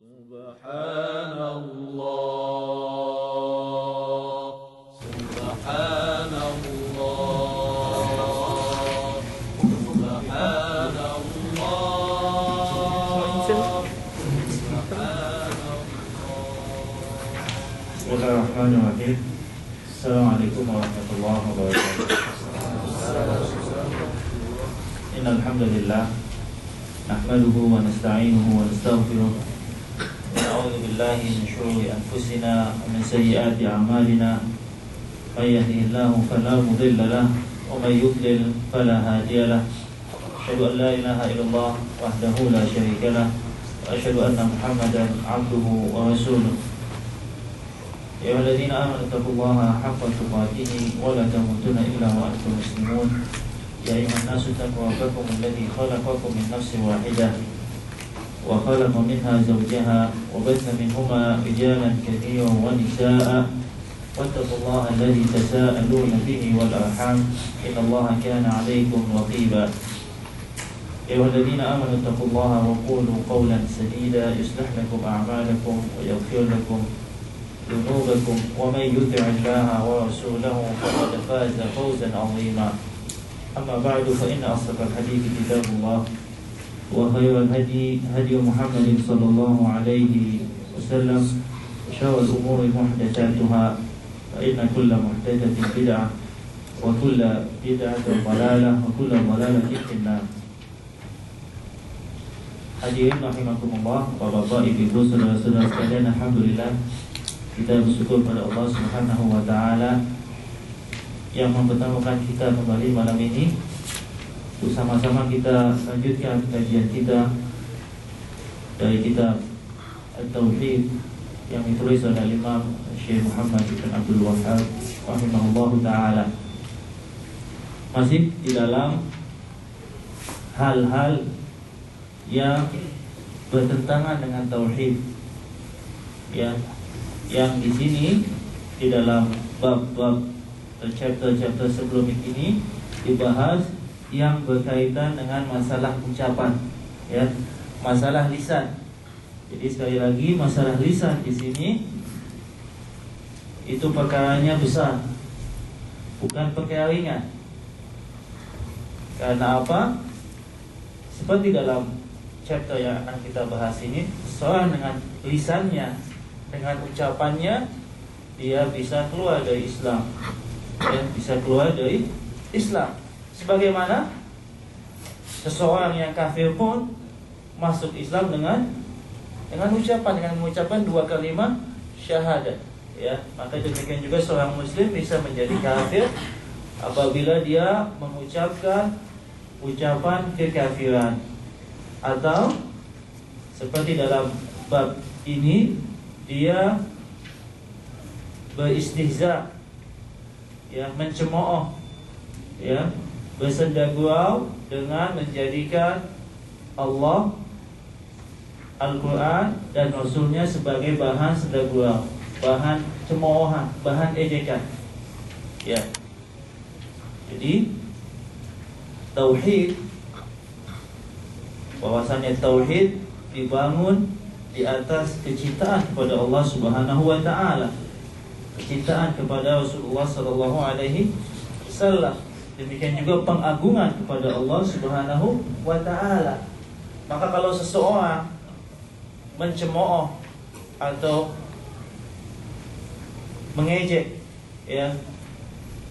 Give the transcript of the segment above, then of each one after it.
Subhanallah, Subhanallah, Subhanallah, Bismillahirrahmanirrahim. Assalamualaikum warahmatullahi wabarakatuh. Innal hamdalillah nahmaduhu wa nasta'inuhu wa nastaghfiruh. Na'udzu billahi min shururi anfusina wa min sayyiati a'malina. May yahdihillahu fala mudilla lahu wa may yudlil fala hadiya lahu. Asyhadu an la ilaha illallah wahdahu la syarika lahu wa asyhadu anna Muhammadan 'abduhu wa rasuluh. Ya ayyuhalladzina amanu taqullaha haqqa tuqatih wa la tamutunna illa wa antum muslimun. Ya ayyuhan nasu taqu rabbakum alladzi khalaqakum min nafsin wahidah wa khalaqa minha zawjaha wa batha minhuma rijalan katsiran wa nisaa'a wattaqullaha alladzi tasaaluna bihi wal arham innallaha kana 'alaykum raqiba. Ya ayyuhalladzina amanu taqullaha wa qulu qawlan sadida yuslih lakum a'malakum wa yaghfir lakum ذنوبكم ومن يطع الله ورسوله فقد فاز فوزا عظيما. أما بعد فإن أصدق الحديث كتاب الله وخير الهدي هدي محمد صلى الله عليه وسلم وشر الأمور محدثاتها فإن كل محدثة بدعة وكل بدعة ضلالة وكل ضلالة في النار. Hadirin rahimakumullah, Bapak-bapak, Ibu-ibu, saudara-saudara sekalian, alhamdulillah kita bersyukur pada Allah Subhanahu wa taala yang mempertemukan kita kembali malam ini untuk sama-sama kita lanjutkan kajian kita dari kitab At-Tauhid yang ditulis oleh Imam Syekh Muhammad bin Abdul Wahhab rahimahullahu taala. Masih di dalam hal-hal yang bertentangan dengan tauhid, ya, yang di sini di dalam bab-bab chapter-chapter sebelum ini dibahas yang berkaitan dengan masalah ucapan, ya, masalah lisan. Jadi sekali lagi masalah lisan di sini itu perkaranya besar, bukan perkara ringan. Karena apa? Seperti dalam chapter yang akan kita bahas ini, seorang dengan lisannya, dengan ucapannya, dia bisa keluar dari Islam, ya, bisa keluar dari Islam. Sebagaimana seseorang yang kafir pun masuk Islam dengan ucapan, dengan mengucapkan dua kalimat syahadat, ya. Maka demikian juga seorang muslim bisa menjadi kafir apabila dia mengucapkan ucapan kekafiran, atau seperti dalam bab ini dia beristihza, ya, mencemooh, ya, bersenda gurau dengan menjadikan Allah, Al-Quran dan Rasulnya sebagai bahan senda gurau, bahan cemoohan, bahan ejekan, ya. Jadi tauhid, bahwasanya tauhid dibangun di atas kecintaan kepada Allah Subhanahu wa taala, kecintaan kepada Rasulullah sallallahu alaihi wasallam, demikian juga pengagungan kepada Allah Subhanahu wa taala. Maka kalau seseorang mencemooh atau mengejek, ya,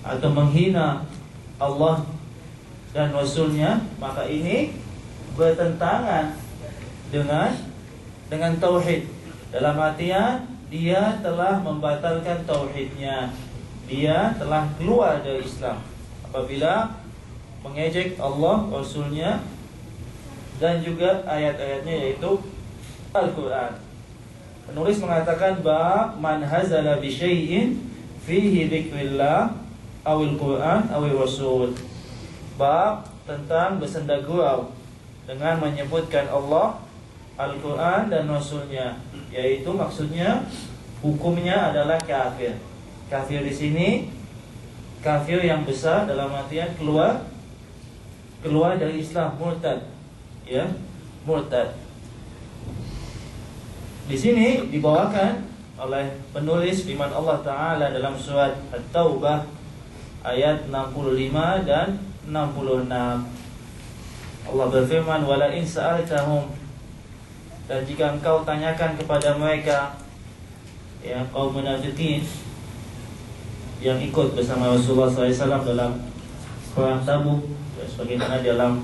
atau menghina Allah dan Rasulnya, maka ini bertentangan dengan tauhid. Dalam artian dia telah membatalkan tauhidnya, dia telah keluar dari Islam apabila mengejek Allah, Rasulnya, dan juga ayat-ayatnya, yaitu Al-Quran. Penulis mengatakan bab man hazala bi syai'in fihi dzikrillah awil Quran awil Rasul. Bab tentang bersenda gurau dengan menyebutkan Allah, Al-Quran dan Rasulnya, yaitu maksudnya hukumnya adalah kafir. Kafir di sini kafir yang besar, dalam artian keluar dari Islam, murtad, ya, murtad. Di sini dibawakan oleh penulis firman Allah Ta'ala dalam surat At-Taubah ayat 65 dan 66. Allah berfirman, wala in sa'altahum, dan jika engkau tanyakan kepada mereka, ya, kaum munafikin yang ikut bersama Rasulullah SAW dalam perang Tabuk, ya, sebagaimana dalam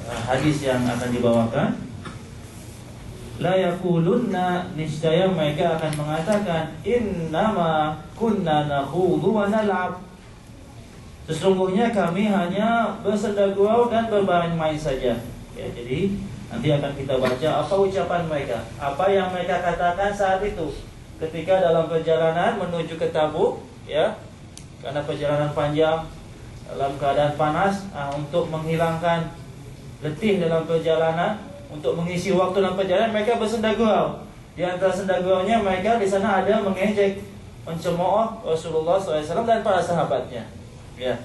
hadis yang akan dibawakan, la yaqulunna, niscaya mereka akan mengatakan, innama kunna nakhudu wa nal'ab, sesungguhnya kami hanya bersenda gurau dan bermain-main saja. Ya, jadi nanti akan kita baca apa ucapan mereka, apa yang mereka katakan saat itu ketika dalam perjalanan menuju ke Tabuk, ya, karena perjalanan panjang dalam keadaan panas, untuk menghilangkan letih dalam perjalanan, untuk mengisi waktu dalam perjalanan, mereka bersenda gurau. Di antara senda guraunya mereka di sana ada mengejek, mencemooh Rasulullah SAW dan para sahabatnya. Ya.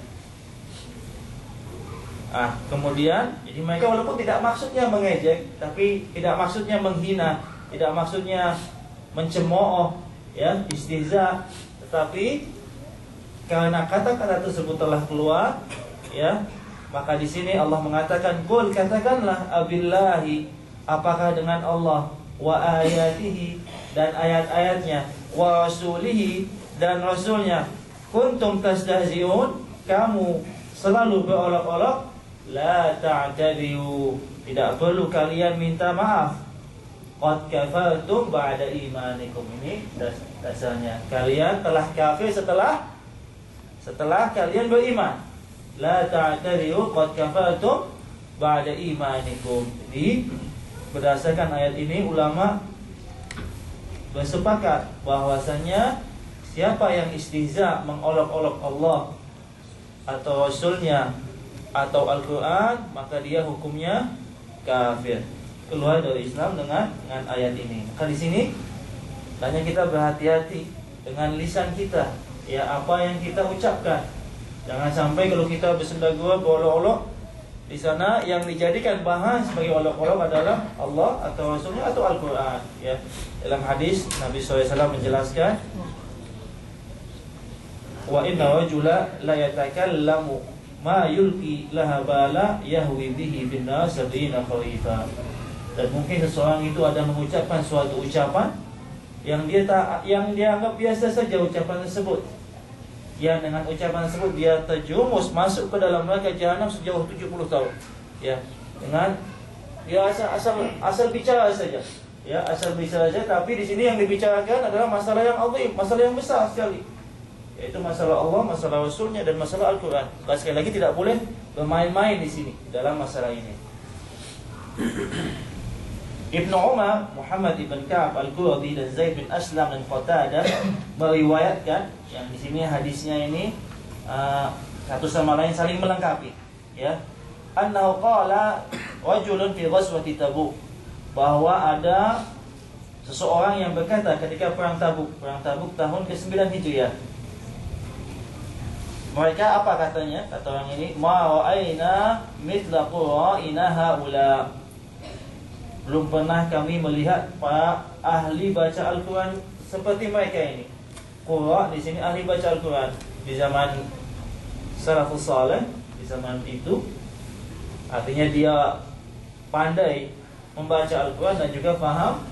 Kemudian, jadi mereka walaupun tidak maksudnya mengejek, tapi tidak maksudnya menghina, tidak maksudnya mencemooh, ya, istihza, tetapi karena kata-kata tersebut telah keluar, ya, maka di sini Allah mengatakan, qul, katakanlah, abillahi, apakah dengan Allah, wa ayatihi, dan ayat-ayatnya, wa rasulihi, dan rasulnya, kuntum tastahzi'un, kamu selalu berolok-olok, la ta'tadiru, tidak perlu kalian minta maaf, qad kafartum ba'da imanikum. Ini dasarnya, kalian telah kafir setelah kalian beriman. La ta'tadiru qad kafartum ba'da imanikum. Jadi berdasarkan ayat ini ulama bersepakat bahwasanya siapa yang istihza, mengolok-olok Allah atau Rasulnya atau Al-Quran, maka dia hukumnya kafir, keluar dari Islam dengan ayat ini. Maka di sini tanya kita berhati-hati dengan lisan kita, ya, apa yang kita ucapkan. Jangan sampai kalau kita bersenda gurau, berolok-olok, di sana yang dijadikan bahan sebagai olok-olok adalah Allah atau Rasulnya atau Al-Quran. Ya, dalam hadis Nabi SAW menjelaskan, wa inna rajula la yatakallamu ma yulqi laha bala yahwi bihi binnar sab'ina kharifa. Dan mungkin seseorang itu ada mengucapkan suatu ucapan yang dia anggap biasa saja ucapan tersebut, yang dengan ucapan tersebut dia terjerumus masuk ke dalam neraka jahanam sejauh 70 tahun. Ya, dengan dia asal bicara saja. Ya, asal bicara saja, tapi di sini yang dibicarakan adalah masalah yang azim, masalah yang besar sekali, yaitu masalah Allah, masalah Rasulnya, dan masalah Al-Quran. Sekali lagi tidak boleh bermain-main di sini dalam masalah ini. Ibnu Umar, Muhammad ibn Ka'ab al-Quradi, dan Zaid bin Aslam dan Qatadah meriwayatkan, yang di sini hadisnya ini satu sama lain saling melengkapi, ya. Annahu qala rajulun fi ghazwati Tabuk, bahwa ada seseorang yang berkata ketika perang Tabuk tahun ke-9 Hijriah. Mereka apa katanya? Kata orang ini, ma ra'aina mithla qura'ina haula, belum pernah kami melihat para ahli baca Al-Quran seperti mereka ini. Qura' di sini ahli baca Al-Quran di zaman salafus saleh, di zaman itu artinya dia pandai membaca Al-Quran dan juga paham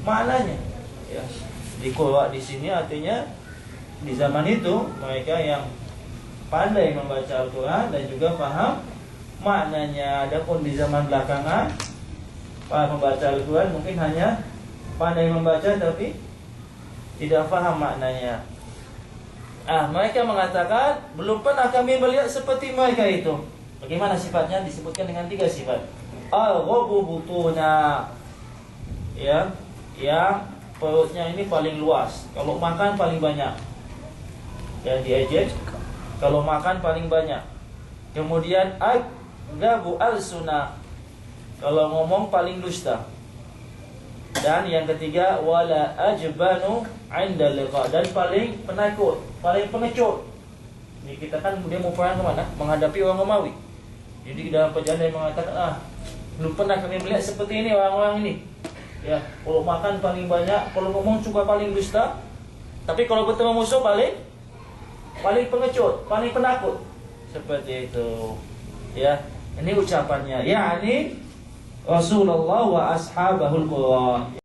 maknanya. Ya. Di Qura' di sini artinya di zaman itu mereka yang pandai membaca Al-Quran dan juga paham maknanya. Adapun di zaman belakangan, para pembaca Al-Quran mungkin hanya pandai membaca tapi tidak paham maknanya. Mereka mengatakan belum pernah kami melihat seperti mereka itu. Bagaimana sifatnya? Disebutkan dengan 3 sifat. Al-ghabu butuna, ya, yang perutnya ini paling luas, kalau makan paling banyak, dan diejek kalau makan paling banyak. Kemudian aghabu al-sunnah, kalau ngomong paling dusta. Dan yang ketiga, wala ajbanu 'inda liqa, dan paling penakut, paling pengecut. Ini kita kan dia mau perang kemana? Menghadapi orang Romawi. Jadi dalam perjalanan dia mengatakan, belum pernah kami melihat seperti ini orang-orang ini. Ya, kalau makan paling banyak, kalau ngomong juga paling dusta. Tapi kalau bertemu musuh paling pengecut, paling penakut. Seperti itu. Ya, ini ucapannya. Yani Rasulullah wa ashabahul qurra.